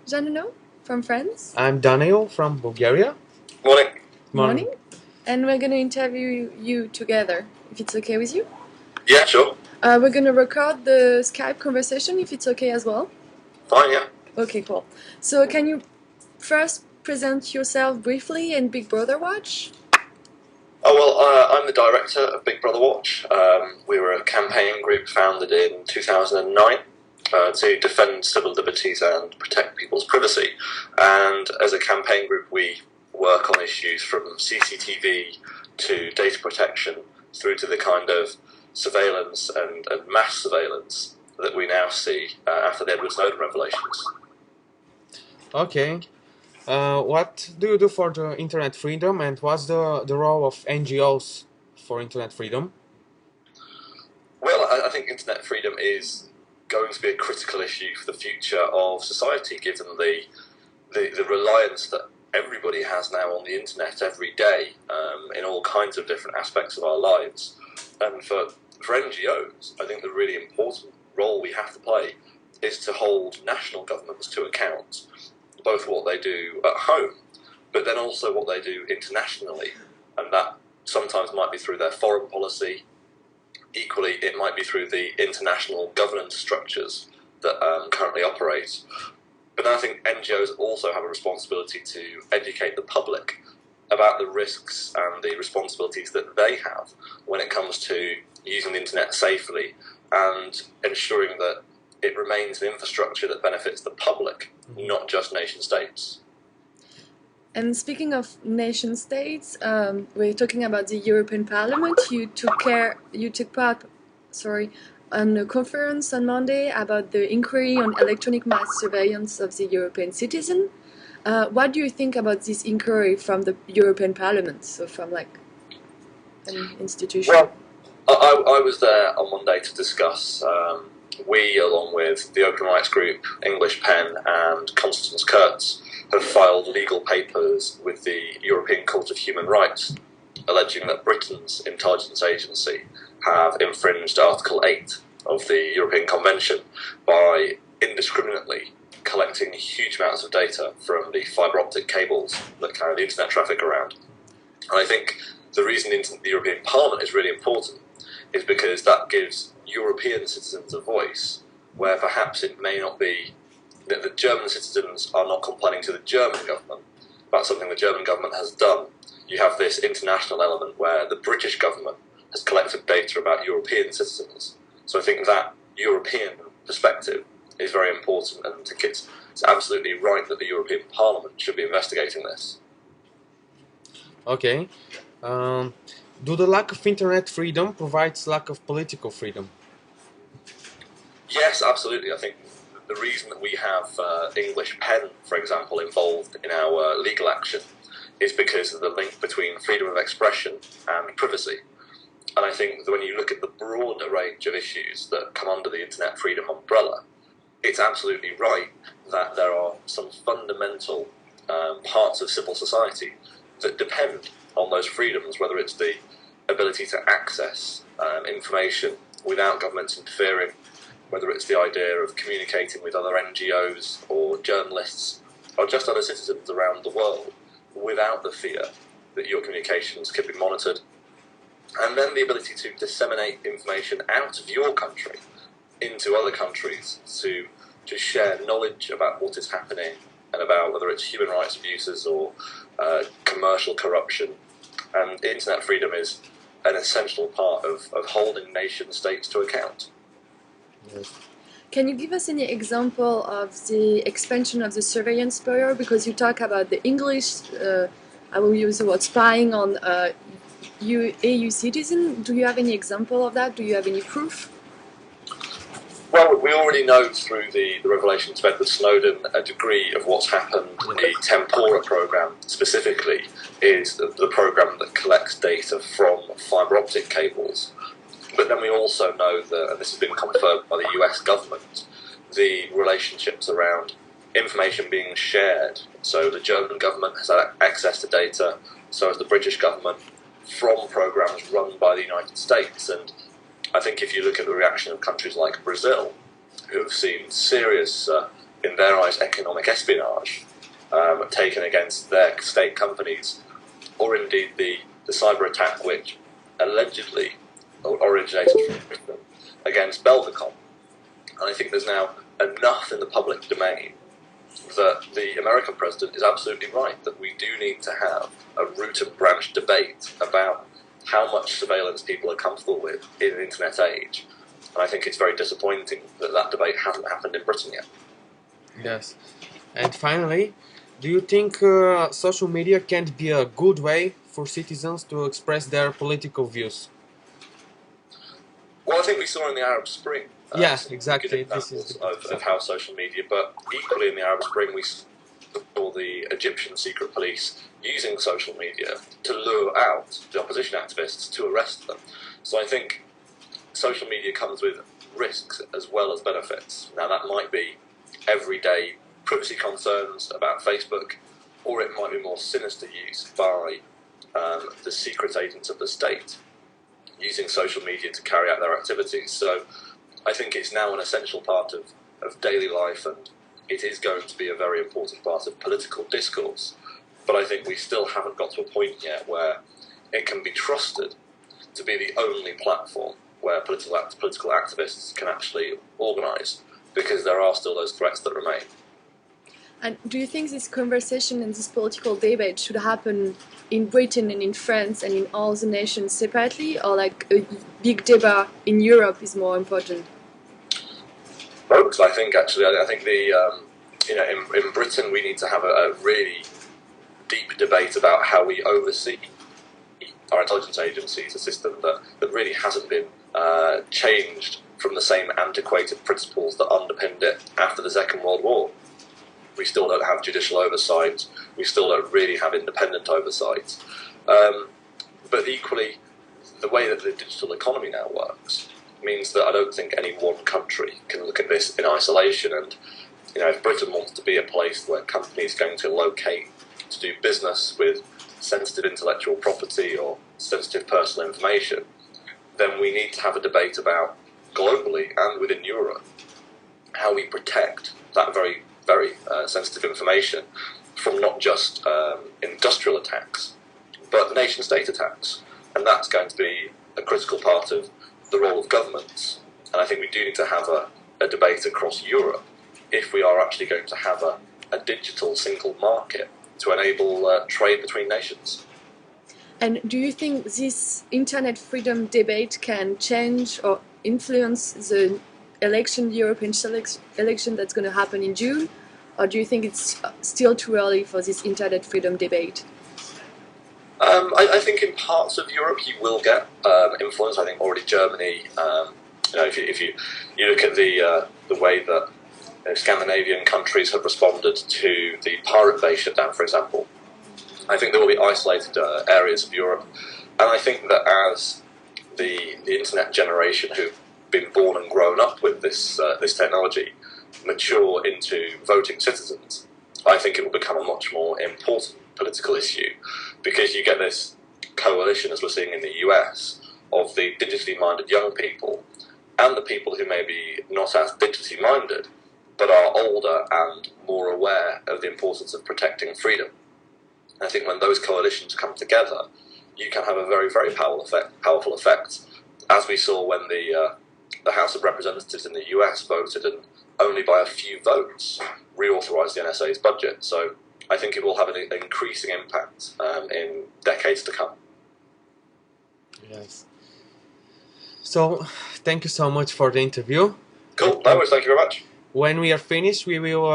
Janino from France. I'm Daniel from Bulgaria. Morning. Morning. And we're going to interview you together, if it's okay with you. Yeah, sure. We're going to record the Skype conversation, if it's okay as well. Fine, yeah. Okay, cool. So can you first present yourself briefly and Big Brother Watch? Oh, well, I'm the director of Big Brother Watch. We were a campaign group founded in 2009 to defend civil liberties and protect people's privacy. And as a campaign group, we work on issues from CCTV to data protection through to the kind of surveillance and mass surveillance that we now see after the Edward Snowden revelations. Okay. What do you do for the internet freedom, and what's the role of NGOs for internet freedom? Well, I think internet freedom is going to be a critical issue for the future of society, given the reliance that everybody has now on the internet every day in all kinds of different aspects of our lives. And for NGOs, I think the really important role we have to play is to hold national governments to account, both what they do at home, but then also what they do internationally. And that sometimes might be through their foreign policy. Equally, it might be through the international governance structures that currently operate. But then I think NGOs also have a responsibility to educate the public about the risks and the responsibilities that they have when it comes to using the internet safely and ensuring that it remains an infrastructure that benefits the public, not just nation states. And speaking of nation states, we're talking about the European Parliament. You took part, on a conference on Monday about the inquiry on electronic mass surveillance of the European citizen. What do you think about this inquiry from the European Parliament, so from like an institution? Well, I was there on Monday to discuss. We, along with the Open Rights Group, English Pen and Constance Kurtz, have filed legal papers with the European Court of Human Rights alleging that Britain's intelligence agency have infringed Article 8 of the European Convention by indiscriminately collecting huge amounts of data from the fibre optic cables that carry the internet traffic around. And I think the reason the European Parliament is really important is because that gives European citizens a voice where perhaps it may not be that the German citizens are not complaining to the German government about something the German government has done. You have this international element where the British government has collected data about European citizens. So I think that European perspective is very important, and I think it's absolutely right that the European Parliament should be investigating this. Okay. Do the lack of internet freedom provides lack of political freedom? Yes, absolutely. I think the reason that we have English Pen, for example, involved in our legal action is because of the link between freedom of expression and privacy. And I think that when you look at the broader range of issues that come under the internet freedom umbrella, it's absolutely right that there are some fundamental parts of civil society that depend on those freedoms, whether it's the ability to access information without governments interfering, whether it's the idea of communicating with other NGOs or journalists or just other citizens around the world without the fear that your communications could be monitored, and then the ability to disseminate information out of your country into other countries to share knowledge about what is happening and about whether it's human rights abuses or commercial corruption. And internet freedom is an essential part of holding nation states to account. Yes. Can you give us any example of the expansion of the surveillance power? Because you talk about the English, I will use the word spying on EU citizen. Do you have any example of that? Do you have any proof? Well, we already know through the revelations of Edward Snowden a degree of what's happened. The Tempora program specifically is the program that collects data from fibre optic cables. But then we also know that, and this has been confirmed by the US government, the relationships around information being shared. So the German government has had access to data, so has the British government, from programs run by the United States. And I think if you look at the reaction of countries like Brazil, who have seen serious in their eyes, economic espionage taken against their state companies, or indeed the cyber attack which allegedly originated from Britain against Belgacom. And I think there's now enough in the public domain that the American president is absolutely right that we do need to have a root and branch debate about how much surveillance people are comfortable with in an internet age. And I think it's very disappointing that that debate hasn't happened in Britain yet. Yes. And finally, do you think social media can be a good way for citizens to express their political views? Well, I think we saw in the Arab Spring Yeah, some exactly. good examples of how social media, but equally in the Arab Spring we saw the Egyptian secret police using social media to lure out the opposition activists to arrest them. So I think social media comes with risks as well as benefits. Now that might be everyday privacy concerns about Facebook, or it might be more sinister use by the secret agents of the state using social media to carry out their activities. So I think it's now an essential part of daily life, and it is going to be a very important part of political discourse. But I think we still haven't got to a point yet where it can be trusted to be the only platform where political activists can actually organise, because there are still those threats that remain. And do you think this conversation and this political debate should happen in Britain and in France and in all the nations separately, or like a big debate in Europe is more important? Both, I think. Actually, I think in Britain we need to have a really deep debate about how we oversee our intelligence agencies, a system that really hasn't been changed from the same antiquated principles that underpinned it after the Second World War. We still don't have judicial oversight. We still don't really have independent oversight. But equally, the way that the digital economy now works means that I don't think any one country can look at this in isolation. And if Britain wants to be a place where companies are going to locate to do business with sensitive intellectual property or sensitive personal information, then we need to have a debate about, globally and within Europe, how we protect that very sensitive information from not just industrial attacks, but nation-state attacks. And that's going to be a critical part of the role of governments. And I think we do need to have a debate across Europe if we are actually going to have a digital single market to enable trade between nations. And do you think this internet freedom debate can change or influence the European election that's going to happen in June? Or do you think it's still too early for this internet freedom debate? I think in parts of Europe you will get influence. I think already Germany, if you look at the way that Scandinavian countries have responded to the Pirate Bay shutdown, for example, I think there will be isolated areas of Europe. And I think that as the internet generation who've been born and grown up with this technology mature into voting citizens, I think it will become a much more important political issue, because you get this coalition, as we're seeing in the US, of the digitally minded young people and the people who may be not as digitally minded but are older and more aware of the importance of protecting freedom. I think when those coalitions come together, you can have a very, very powerful effect, as we saw when the House of Representatives in the US voted and only by a few votes reauthorised the NSA's budget. So I think it will have an increasing impact in decades to come. Yes. So, thank you so much for the interview. Cool. No worries. Thank you very much. When we are finished, we will